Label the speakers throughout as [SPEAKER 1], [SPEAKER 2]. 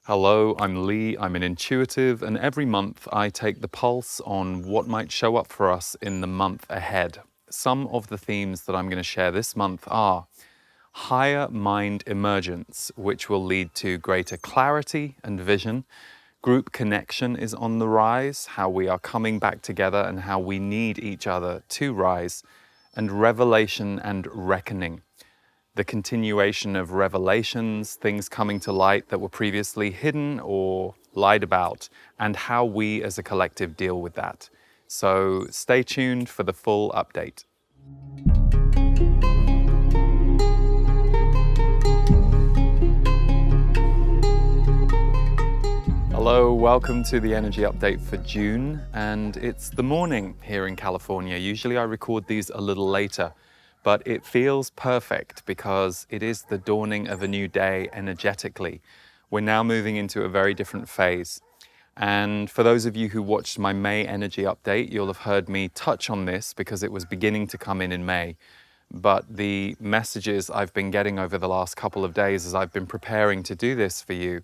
[SPEAKER 1] Hello, I'm Lee, I'm an intuitive, and every month I take the pulse on what might show up for us in the month ahead. Some of the themes that I'm going to share this month are higher mind emergence, which will lead to greater clarity and vision. Group connection is on the rise, how we are coming back together and how we need each other to rise. And revelation and reckoning, the continuation of revelations, things coming to light that were previously hidden or lied about, and how we as a collective deal with that. So stay tuned for the full update. Hello, welcome to the energy update for June, and it's the morning here in California. Usually I record these a little later, but it feels perfect because it is the dawning of a new day energetically. We're now moving into a very different phase. And for those of you who watched my May energy update, you'll have heard me touch on this because it was beginning to come in May. But the messages I've been getting over the last couple of days as I've been preparing to do this for you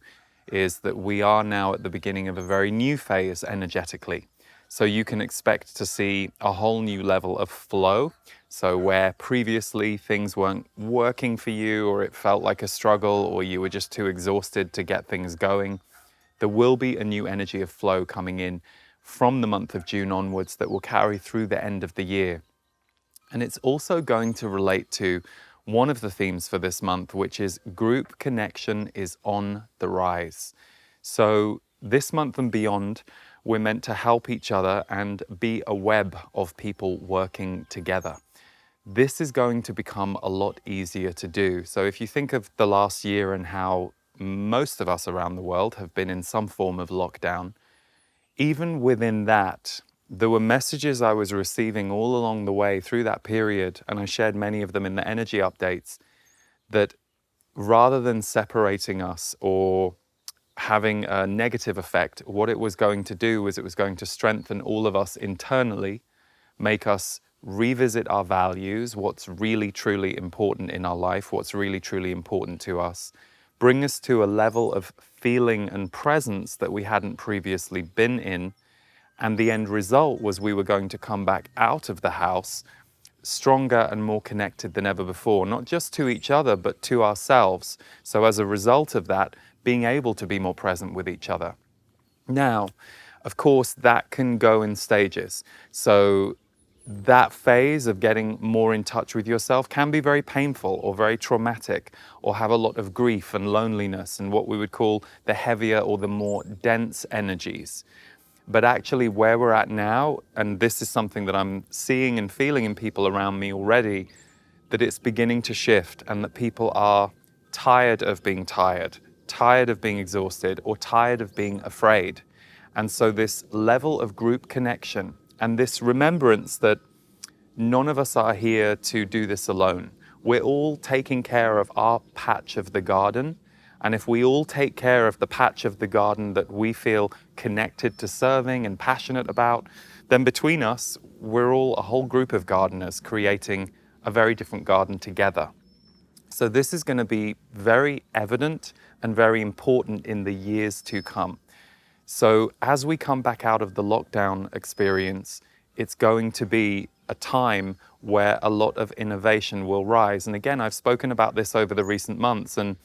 [SPEAKER 1] is that we are now at the beginning of a very new phase energetically. So you can expect to see a whole new level of flow. So where previously things weren't working for you, or it felt like a struggle, or you were just too exhausted to get things going, there will be a new energy of flow coming in from the month of June onwards that will carry through the end of the year. And it's also going to relate to one of the themes for this month, which is group connection is on the rise. So this month and beyond, we're meant to help each other and be a web of people working together. This is going to become a lot easier to do. So if you think of the last year and how most of us around the world have been in some form of lockdown, even within that, there were messages I was receiving all along the way through that period, and I shared many of them in the energy updates, that rather than separating us or having a negative effect, what it was going to do was it was going to strengthen all of us internally, make us revisit our values, what's really truly important in our life, what's really truly important to us, bring us to a level of feeling and presence that we hadn't previously been in. And the end result was we were going to come back out of the house stronger and more connected than ever before, not just to each other, but to ourselves. So as a result of that, being able to be more present with each other. Now, of course, that can go in stages. So that phase of getting more in touch with yourself can be very painful or very traumatic, or have a lot of grief and loneliness and what we would call the heavier or the more dense energies. But actually where we're at now, and this is something that I'm seeing and feeling in people around me already, that it's beginning to shift and that people are tired of being tired of being exhausted, or tired of being afraid. And so this level of group connection and this remembrance that none of us are here to do this alone. We're all taking care of our patch of the garden. And if we all take care of the patch of the garden that we feel connected to serving and passionate about, then between us, we're all a whole group of gardeners creating a very different garden together. So this is going to be very evident and very important in the years to come. So as we come back out of the lockdown experience, it's going to be a time where a lot of innovation will rise. And again, I've spoken about this over the recent months, and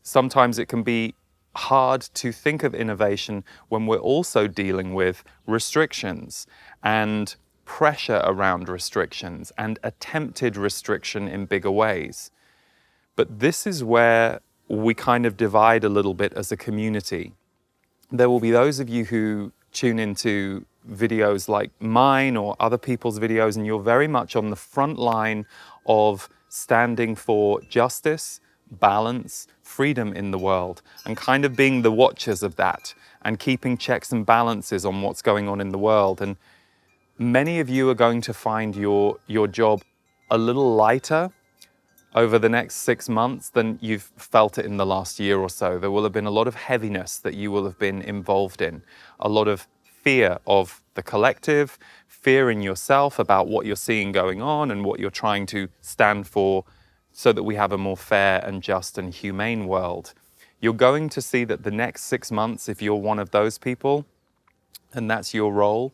[SPEAKER 1] sometimes it can be hard to think of innovation when we're also dealing with restrictions and pressure around restrictions and attempted restriction in bigger ways. But this is where we kind of divide a little bit as a community. There will be those of you who tune into videos like mine or other people's videos, and you're very much on the front line of standing for justice, balance, freedom in the world, and kind of being the watchers of that and keeping checks and balances on what's going on in the world. And many of you are going to find your job a little lighter over the next 6 months than you've felt it in the last year or so. There will have been a lot of heaviness that you will have been involved in, a lot of fear of the collective, fear in yourself about what you're seeing going on and what you're trying to stand for so that we have a more fair and just and humane world. you're going to see that the next 6 months, if you're one of those people, and that's your role,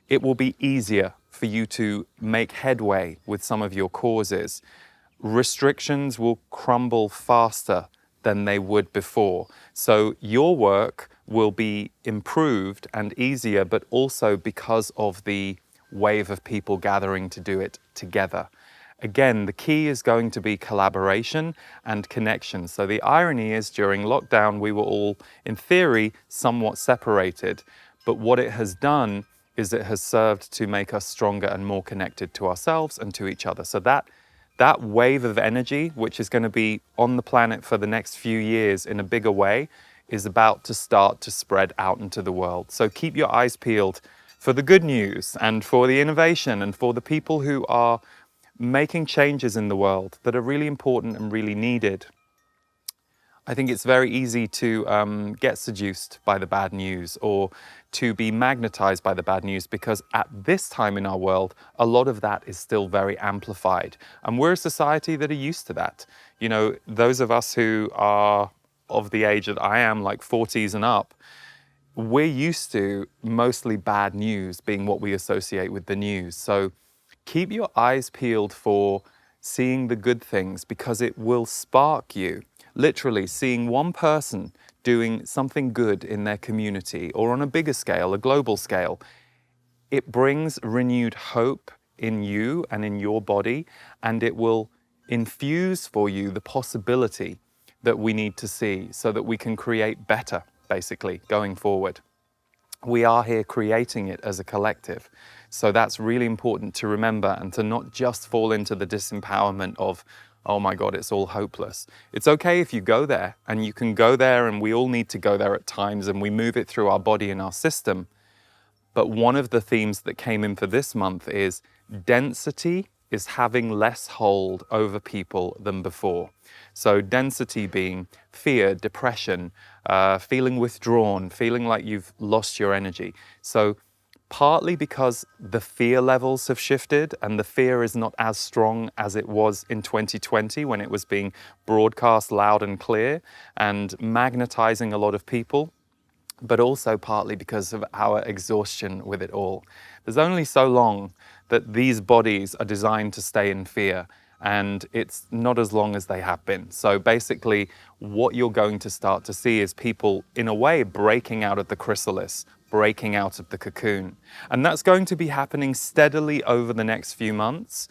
[SPEAKER 1] it will be easier for you to make headway with some of your causes. Restrictions will crumble faster than they would before. So your work will be improved and easier, but also because of the wave of people gathering to do it together. Again, the key is going to be collaboration and connection. So the irony is, during lockdown, we were all, in theory, somewhat separated. But what it has done is it has served to make us stronger and more connected to ourselves and to each other. So that wave of energy, which is going to be on the planet for the next few years in a bigger way, is about to start to spread out into the world. So keep your eyes peeled for the good news and for the innovation and for the people who are making changes in the world that are really important and really needed. I think it's very easy to get seduced by the bad news or to be magnetized by the bad news, because at this time in our world, a lot of that is still very amplified. And we're a society that are used to that. You know, those of us who are of the age that I am, like 40s and up, we're used to mostly bad news being what we associate with the news. So keep your eyes peeled for seeing the good things, because it will spark you. Literally, seeing one person doing something good in their community, or on a bigger scale, a global scale, it brings renewed hope in you and in your body, and it will infuse for you the possibility that we need to see so that we can create better, basically, going forward. We are here creating it as a collective. So that's really important to remember, and to not just fall into the disempowerment of, oh my God, it's all hopeless. It's okay if you go there, and you can go there, and we all need to go there at times, and we move it through our body and our system. But one of the themes that came in for this month is density is having less hold over people than before. So density being fear, depression, feeling withdrawn, feeling like you've lost your energy. So partly because the fear levels have shifted, and the fear is not as strong as it was in 2020 when it was being broadcast loud and clear and magnetizing a lot of people, but also partly because of our exhaustion with it all. There's only so long that these bodies are designed to stay in fear, and it's not as long as they have been. So basically, what you're going to start to see is people, in a way, breaking out of the chrysalis, breaking out of the cocoon. And that's going to be happening steadily over the next few months.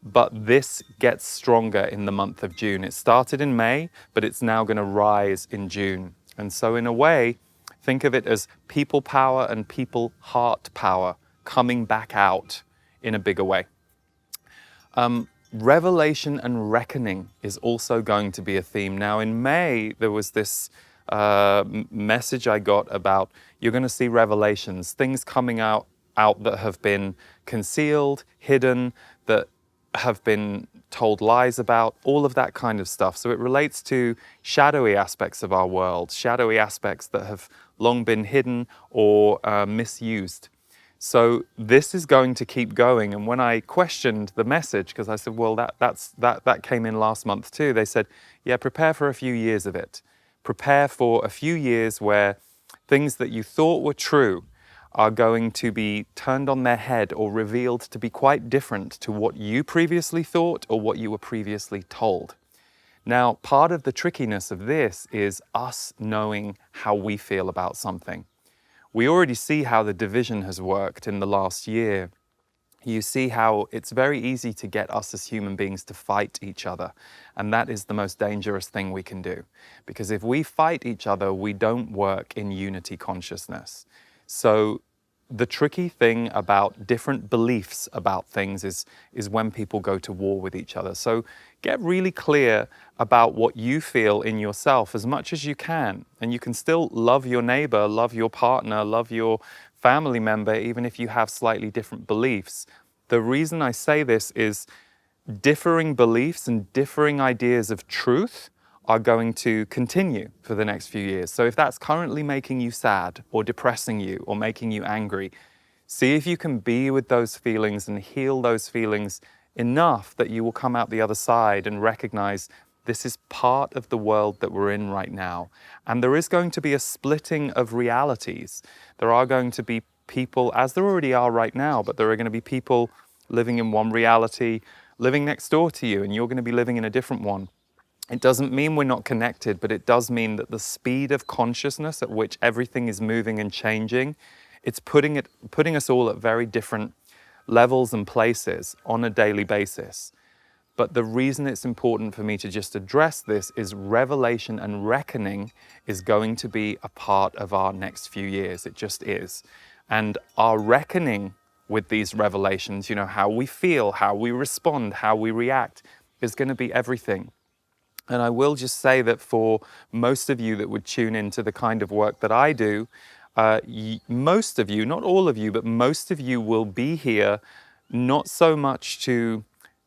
[SPEAKER 1] But this gets stronger in the month of June. It started in May, but it's now going to rise in June. And so in a way, think of it as people power and people heart power coming back out in a bigger way. Revelation and reckoning is also going to be a theme. Now in May, there was this message I got about, you're going to see revelations, things coming out that have been concealed, hidden, that have been told lies about, all of that kind of stuff. So it relates to shadowy aspects of our world, shadowy aspects that have long been hidden or misused. So this is going to keep going. And when I questioned the message, because I said, well, that came in last month too, they said, yeah, prepare for a few years of it. Prepare for a few years where things that you thought were true are going to be turned on their head or revealed to be quite different to what you previously thought or what you were previously told. Now, part of the trickiness of this is us knowing how we feel about something. We already see how the division has worked in the last year. You see how it's very easy to get us as human beings to fight each other. And that is the most dangerous thing we can do. Because if we fight each other, we don't work in unity consciousness. So the tricky thing about different beliefs about things is when people go to war with each other. So get really clear about what you feel in yourself as much as you can. And you can still love your neighbor, love your partner, love your family member, even if you have slightly different beliefs. The reason I say this is differing beliefs and differing ideas of truth are going to continue for the next few years. So if that's currently making you sad or depressing you or making you angry, see if you can be with those feelings and heal those feelings enough that you will come out the other side and recognize This is part of the world that we're in right now. And there is going to be a splitting of realities. There are going to be people, as there already are right now, but there are going to be people living in one reality, living next door to you, and you're going to be living in a different one. It doesn't mean we're not connected, but it does mean that the speed of consciousness at which everything is moving and changing, it's putting us all at very different levels and places on a daily basis. But the reason it's important for me to just address this is revelation and reckoning is going to be a part of our next few years. It just is. And our reckoning with these revelations, how we feel, how we respond, how we react, is going to be everything. And I will just say that for most of you that would tune into the kind of work that I do, most of you, not all of you, but most of you will be here not so much to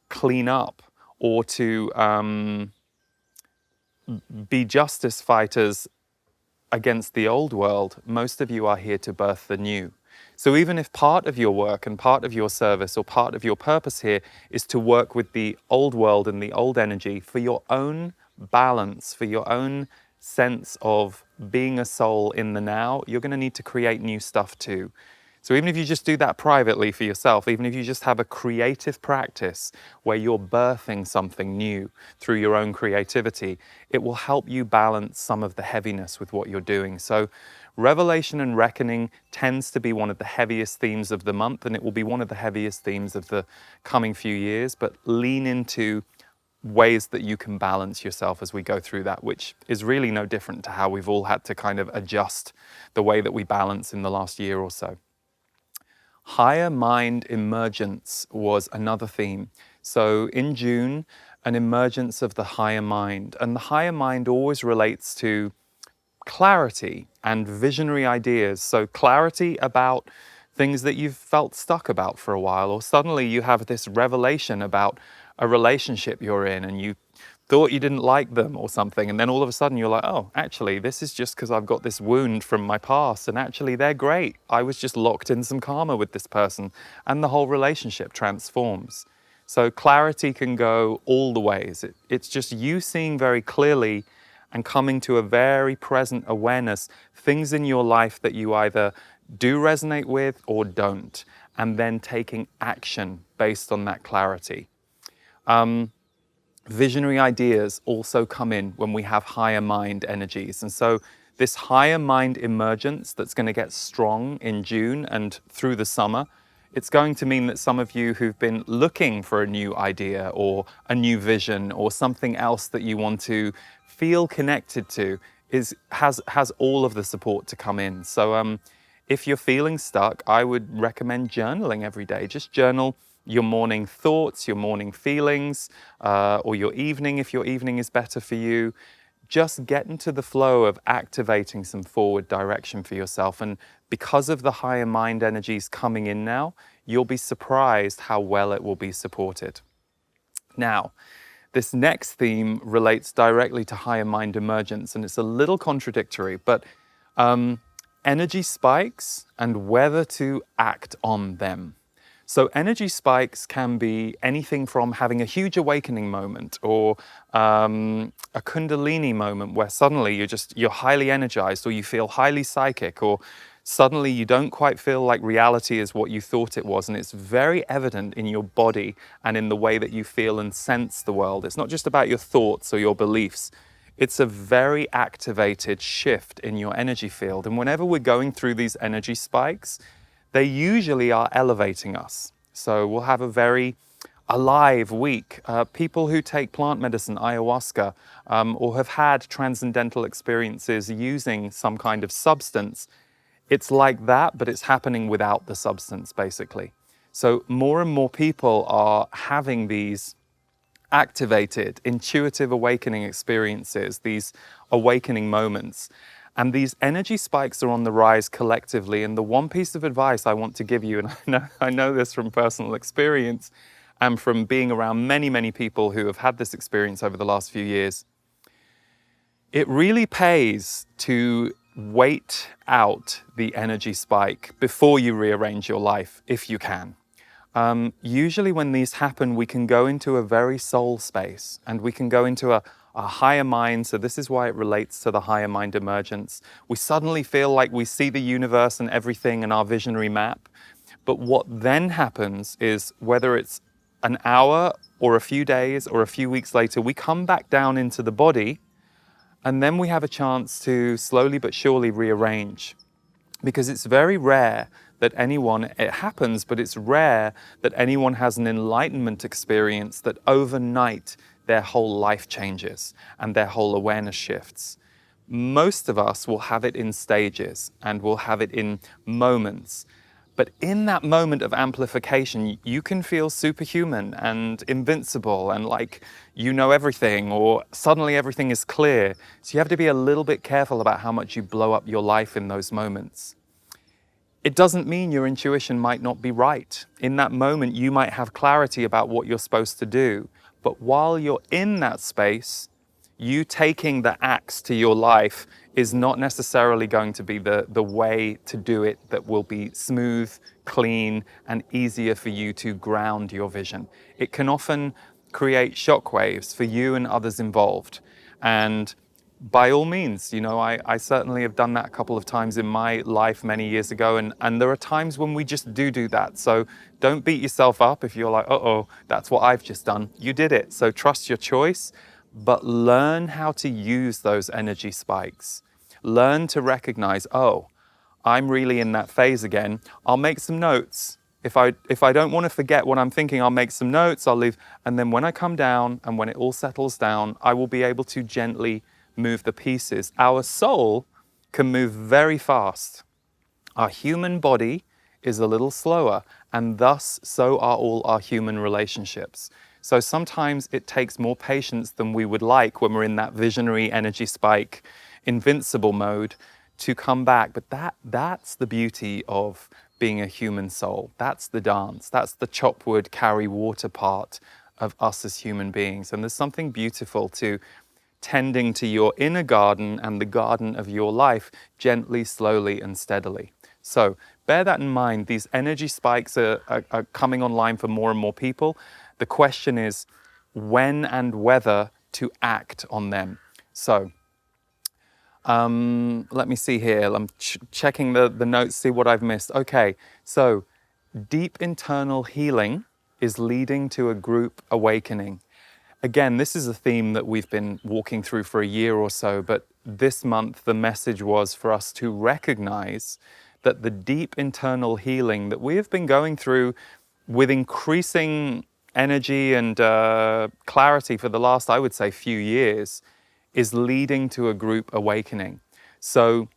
[SPEAKER 1] clean up or to be justice fighters against the old world. Most of you are here to birth the new. So even if part of your work and part of your service or part of your purpose here is to work with the old world and the old energy for your own balance, for your own sense of being a soul in the now, you're going to need to create new stuff too. So even if you just do that privately for yourself, even if you just have a creative practice where you're birthing something new through your own creativity, it will help you balance some of the heaviness with what you're doing. So revelation and reckoning tends to be one of the heaviest themes of the month, and it will be one of the heaviest themes of the coming few years, but lean into ways that you can balance yourself as we go through that, which is really no different to how we've all had to kind of adjust the way that we balance in the last year or so. Higher mind emergence was another theme. So in June, an emergence of the higher mind. And the higher mind always relates to clarity and visionary ideas. So clarity about things that you've felt stuck about for a while, or suddenly you have this revelation about a relationship you're in and you thought you didn't like them or something, and then all of a sudden you're like, oh, actually this is just because I've got this wound from my past, and actually they're great. I was just locked in some karma with this person, and the whole relationship transforms. So clarity can go all the ways. It's just you seeing very clearly and coming to a very present awareness, things in your life that you either do resonate with or don't, and then taking action based on that clarity. Visionary ideas also come in when we have higher mind energies. And so this higher mind emergence that's going to get strong in June and through the summer, it's going to mean that some of you who've been looking for a new idea or a new vision or something else that you want to feel connected to has all of the support to come in. So if you're feeling stuck, I would recommend journaling every day. Just journal your morning thoughts, your morning feelings, or your evening, if your evening is better for you. Just get into the flow of activating some forward direction for yourself. And because of the higher mind energies coming in now, you'll be surprised how well it will be supported. Now, this next theme relates directly to higher mind emergence, and it's a little contradictory, but energy spikes and whether to act on them. So energy spikes can be anything from having a huge awakening moment or a kundalini moment where suddenly you're highly energized, or you feel highly psychic, or suddenly you don't quite feel like reality is what you thought it was, and it's very evident in your body and in the way that you feel and sense the world. It's not just about your thoughts or your beliefs. It's a very activated shift in your energy field. And whenever we're going through these energy spikes, they usually are elevating us. So we'll have a very alive week. People who take plant medicine, ayahuasca, or have had transcendental experiences using some kind of substance, it's like that, but it's happening without the substance, basically. So more and more people are having these activated, intuitive awakening experiences, these awakening moments. And these energy spikes are on the rise collectively. And the one piece of advice I want to give you, and I know this from personal experience and from being around many, many people who have had this experience over the last few years, it really pays to wait out the energy spike before you rearrange your life, if you can. Usually when these happen, we can go into a very soul space, and we can go into a our higher mind. So this is why it relates to the higher mind emergence. We suddenly feel like we see the universe and everything in our visionary map. But what then happens is, whether it's an hour or a few days or a few weeks later, we come back down into the body, and then we have a chance to slowly but surely rearrange. Because it's very rare that anyone, it happens, but it's rare that anyone has an enlightenment experience that overnight their whole life changes and their whole awareness shifts. Most of us will have it in stages and will have it in moments. But in that moment of amplification, you can feel superhuman and invincible and like you know everything, or suddenly everything is clear. So you have to be a little bit careful about how much you blow up your life in those moments. It doesn't mean your intuition might not be right. In that moment, you might have clarity about what you're supposed to do. But while you're in that space, you taking the axe to your life is not necessarily going to be the way to do it that will be smooth, clean, and easier for you to ground your vision. It can often create shockwaves for you and others involved. And by all means, you know, I certainly have done that a couple of times in my life many years ago, and there are times when we just do that. So don't beat yourself up if you're like, uh-oh, that's what I've just done. You did it. So trust your choice, but learn how to use those energy spikes. Learn to recognize, oh, I'm really in that phase again. I'll make some notes. If I don't want to forget what I'm thinking, I'll make some notes, I'll leave. And then when I come down and when it all settles down, I will be able to gently move the pieces. Our soul can move very fast. Our human body is a little slower, and thus so are all our human relationships. So sometimes it takes more patience than we would like when we're in that visionary energy spike, invincible mode to come back. But that's the beauty of being a human soul. That's the dance. That's the chop wood, carry water part of us as human beings. And there's something beautiful to tending to your inner garden and the garden of your life gently, slowly, and steadily. So bear that in mind. These energy spikes are coming online for more and more people. The question is when and whether to act on them. So let me see here. I'm checking the notes, see what I've missed. Okay, so deep internal healing is leading to a group awakening. Again, this is a theme that we've been walking through for a year or so, but this month the message was for us to recognize that the deep internal healing that we have been going through with increasing energy and clarity for the last, I would say, few years, is leading to a group awakening. So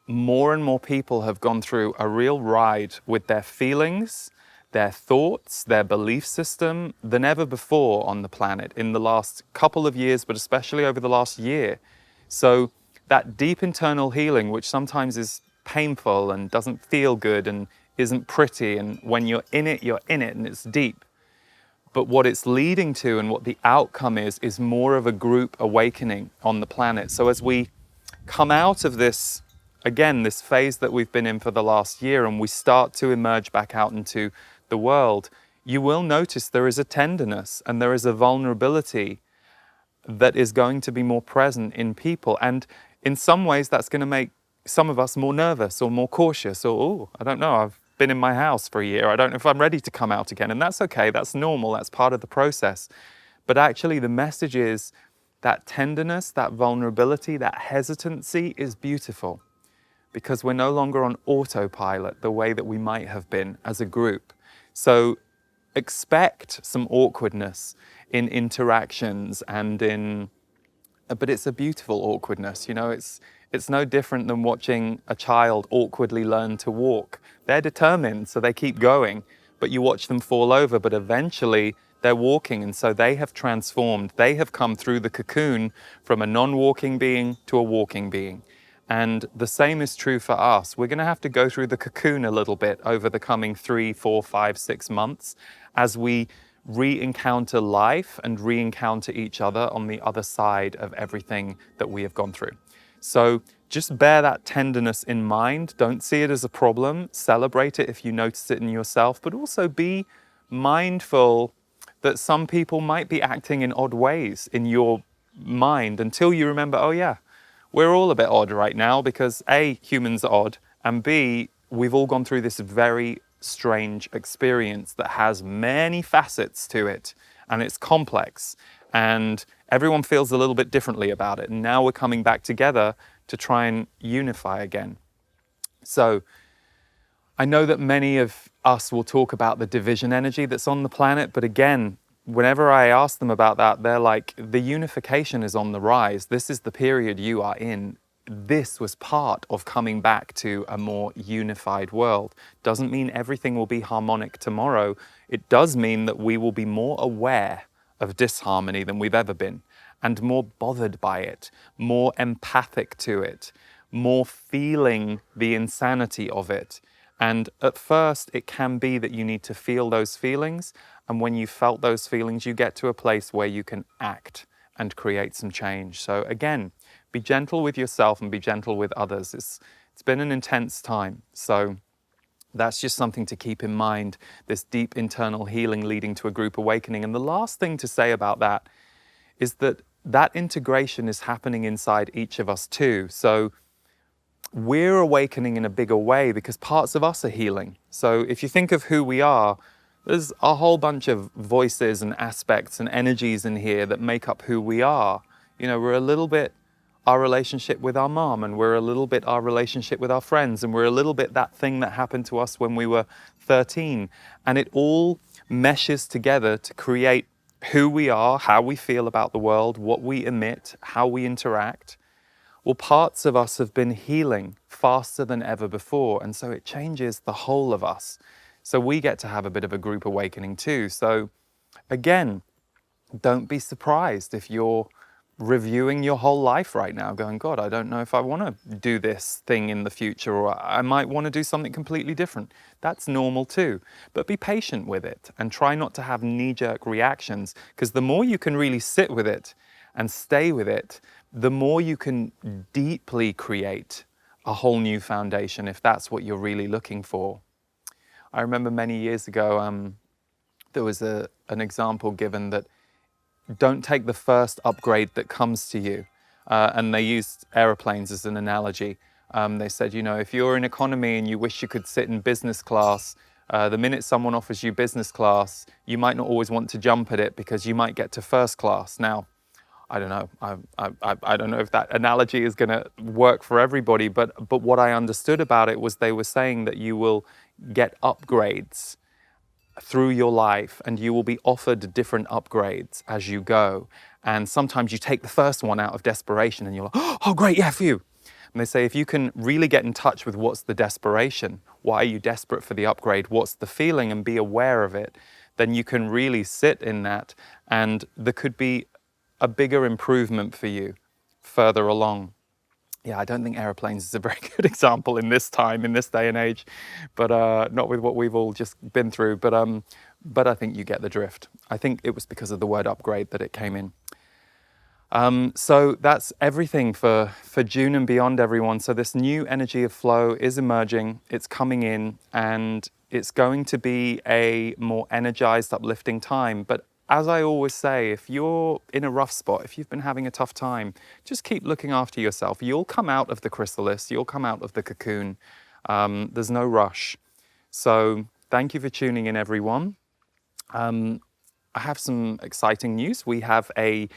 [SPEAKER 1] more and more people have gone through a real ride with their feelings, their thoughts, their belief system than ever before on the planet in the last couple of years, but especially over the last year. So that deep internal healing, which sometimes is painful and doesn't feel good and isn't pretty, and when you're in it and it's deep. But what it's leading to and what the outcome is more of a group awakening on the planet. So as we come out of this, again, this phase that we've been in for the last year, and we start to emerge back out into the world, you will notice there is a tenderness and there is a vulnerability that is going to be more present in people. And in some ways, that's going to make some of us more nervous or more cautious, or, oh, I don't know, I've been in my house for a year, I don't know if I'm ready to come out again. And that's okay, that's normal, that's part of the process. But actually the message is that tenderness, that vulnerability, that hesitancy is beautiful, because we're no longer on autopilot the way that we might have been as a group. So expect some awkwardness in interactions and but it's a beautiful awkwardness, you know, it's no different than watching a child awkwardly learn to walk. They're determined, so they keep going, but you watch them fall over, but eventually they're walking, and so they have transformed. They have come through the cocoon from a non-walking being to a walking being. And the same is true for us. We're going to have to go through the cocoon a little bit over the coming 3, 4, 5, 6 months as we re-encounter life and re-encounter each other on the other side of everything that we have gone through. So just bear that tenderness in mind. Don't see it as a problem. Celebrate it if you notice it in yourself, but also be mindful that some people might be acting in odd ways in your mind until you remember, oh yeah, we're all a bit odd right now because A, humans are odd, and B, we've all gone through this very strange experience that has many facets to it, and it's complex, and everyone feels a little bit differently about it. And now we're coming back together to try and unify again. So I know that many of us will talk about the division energy that's on the planet, but again, whenever I ask them about that, they're like, the unification is on the rise. This is the period you are in. This was part of coming back to a more unified world. Doesn't mean everything will be harmonic tomorrow. It does mean that we will be more aware of disharmony than we've ever been, and more bothered by it, more empathic to it, more feeling the insanity of it. And at first, it can be that you need to feel those feelings. And when you felt those feelings, you get to a place where you can act and create some change. So again, be gentle with yourself and be gentle with others. It's been an intense time. So that's just something to keep in mind, this deep internal healing leading to a group awakening. And the last thing to say about that is that that integration is happening inside each of us too. So we're awakening in a bigger way because parts of us are healing. So if you think of who we are, there's a whole bunch of voices and aspects and energies in here that make up who we are. You know, we're a little bit our relationship with our mom, and we're a little bit our relationship with our friends, and we're a little bit that thing that happened to us when we were 13. And it all meshes together to create who we are, how we feel about the world, what we emit, how we interact. Well, parts of us have been healing faster than ever before, and so it changes the whole of us. So we get to have a bit of a group awakening too. So again, don't be surprised if you're reviewing your whole life right now, going, God, I don't know if I want to do this thing in the future, or I might want to do something completely different. That's normal too. But be patient with it and try not to have knee-jerk reactions, because the more you can really sit with it and stay with it, the more you can deeply create a whole new foundation if that's what you're really looking for. I remember many years ago, there was an example given that don't take the first upgrade that comes to you. And they used aeroplanes as an analogy. They said, you know, if you're in economy and you wish you could sit in business class, the minute someone offers you business class, you might not always want to jump at it because you might get to first class. Now, I don't know. I don't know if that analogy is going to work for everybody, but what I understood about it was they were saying that you will get upgrades through your life, and you will be offered different upgrades as you go. And sometimes you take the first one out of desperation and you're like, oh great, yeah, phew. And they say if you can really get in touch with what's the desperation, why are you desperate for the upgrade, what's the feeling, and be aware of it, then you can really sit in that, and there could be a bigger improvement for you further along. Yeah, I don't think aeroplanes is a very good example in this time, in this day and age, but not with what we've all just been through. But I think you get the drift. I think it was because of the word upgrade that it came in. So that's everything for June and beyond, everyone. So this new energy of flow is emerging, it's coming in, and it's going to be a more energized, uplifting time. But as I always say, if you're in a rough spot, if you've been having a tough time, just keep looking after yourself. You'll come out of the chrysalis, you'll come out of the cocoon. There's no rush. So thank you for tuning in, everyone. I have some exciting news. We have a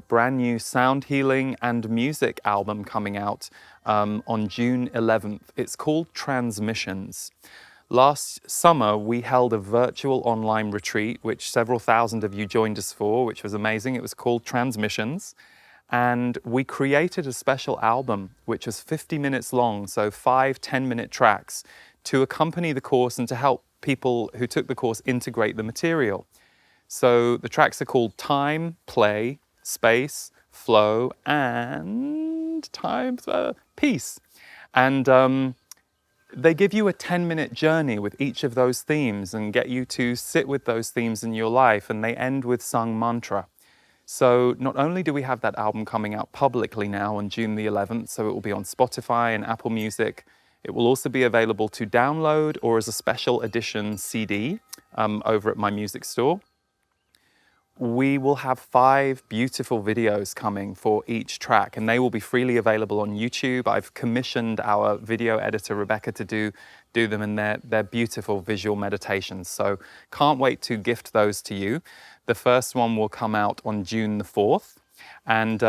[SPEAKER 1] brand new sound healing and music album coming out on June 11th. It's called Transmissions. Last summer, we held a virtual online retreat, which several thousand of you joined us for, which was amazing. It was called Transmissions. And we created a special album, which was 50 minutes long, so 5 10-minute tracks, to accompany the course and to help people who took the course integrate the material. So the tracks are called Time, Play, Space, Flow, and Peace. And they give you a 10-minute journey with each of those themes and get you to sit with those themes in your life, and they end with sung mantra. So not only do we have that album coming out publicly now on June the 11th, so it will be on Spotify and Apple Music, it will also be available to download or as a special edition CD over at my music store. we will have 5 beautiful videos coming for each track, and they will be freely available on YouTube. I've commissioned our video editor, Rebecca, to do them, and they're beautiful visual meditations. So can't wait to gift those to you. The first one will come out on June the 4th. And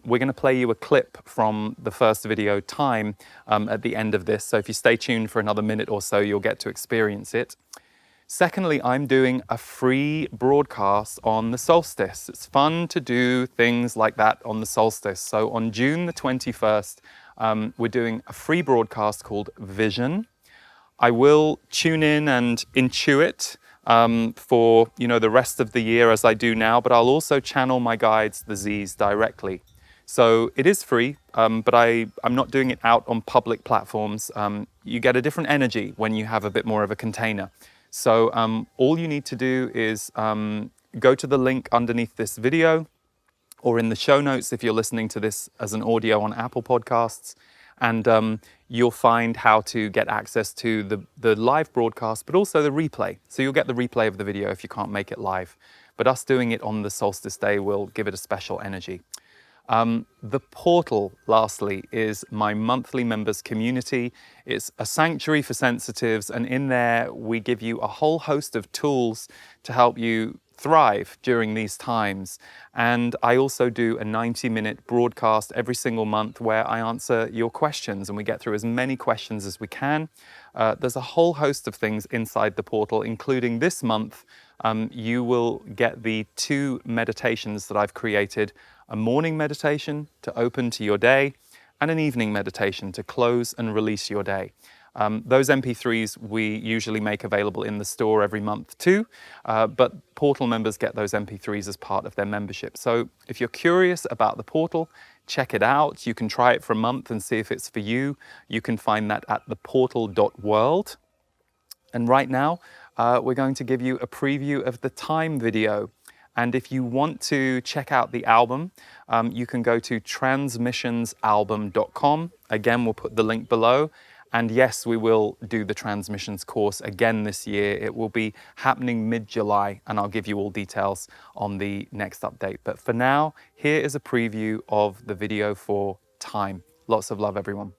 [SPEAKER 1] we're going to play you a clip from the first video, Time, at the end of this. So if you stay tuned for another minute or so, you'll get to experience it. Secondly, I'm doing a free broadcast on the solstice. It's fun to do things like that on the solstice. So on June the 21st, we're doing a free broadcast called Vision. I will tune in and intuit for the rest of the year as I do now, but I'll also channel my guides, the Z's, directly. So it is free, but I'm not doing it out on public platforms. You get a different energy when you have a bit more of a container. So all you need to do is go to the link underneath this video or in the show notes if you're listening to this as an audio on Apple Podcasts, and you'll find how to get access to the live broadcast, but also the replay. So you'll get the replay of the video if you can't make it live. But us doing it on the solstice day will give it a special energy. The portal, lastly, is my monthly members community. It's a sanctuary for sensitives, and in there we give you a whole host of tools to help you thrive during these times. And I also do a 90-minute broadcast every single month where I answer your questions, and we get through as many questions as we can. There's a whole host of things inside the portal, including this month. You will get the 2 meditations that I've created: a morning meditation to open to your day, and an evening meditation to close and release your day. Those MP3s we usually make available in the store every month too, but portal members get those MP3s as part of their membership. So if you're curious about the portal, check it out. You can try it for a month and see if it's for you. You can find that at theportal.world. And right now, we're going to give you a preview of the Time video. And if you want to check out the album, you can go to transmissionsalbum.com. Again, we'll put the link below. And yes, we will do the Transmissions course again this year. It will be happening mid-July, and I'll give you all details on the next update. But for now, here is a preview of the video for Time. Lots of love, everyone.